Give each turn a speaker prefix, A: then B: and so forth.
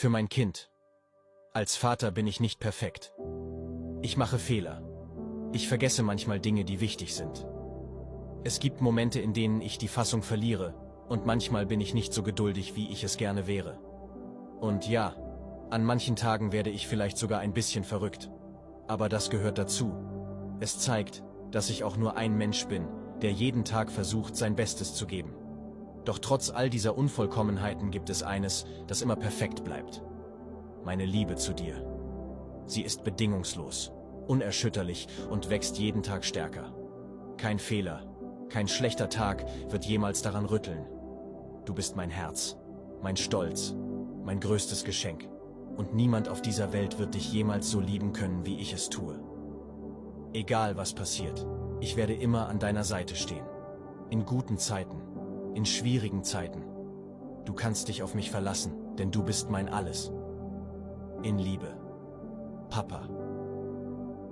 A: Für mein Kind. Als Vater bin ich nicht perfekt. Ich mache Fehler. Ich vergesse manchmal Dinge, die wichtig sind. Es gibt Momente, in denen ich die Fassung verliere, und manchmal bin ich nicht so geduldig, wie ich es gerne wäre. Und ja, an manchen Tagen werde ich vielleicht sogar ein bisschen verrückt. Aber das gehört dazu. Es zeigt, dass ich auch nur ein Mensch bin, der jeden Tag versucht, sein Bestes zu geben. Doch trotz all dieser Unvollkommenheiten gibt es eines, das immer perfekt bleibt. Meine Liebe zu dir. Sie ist bedingungslos, unerschütterlich und wächst jeden Tag stärker. Kein Fehler, kein schlechter Tag wird jemals daran rütteln. Du bist mein Herz, mein Stolz, mein größtes Geschenk. Und niemand auf dieser Welt wird dich jemals so lieben können, wie ich es tue. Egal was passiert, ich werde immer an deiner Seite stehen. In guten Zeiten, in schwierigen Zeiten. Du kannst dich auf mich verlassen, denn du bist mein Alles. In Liebe. Papa.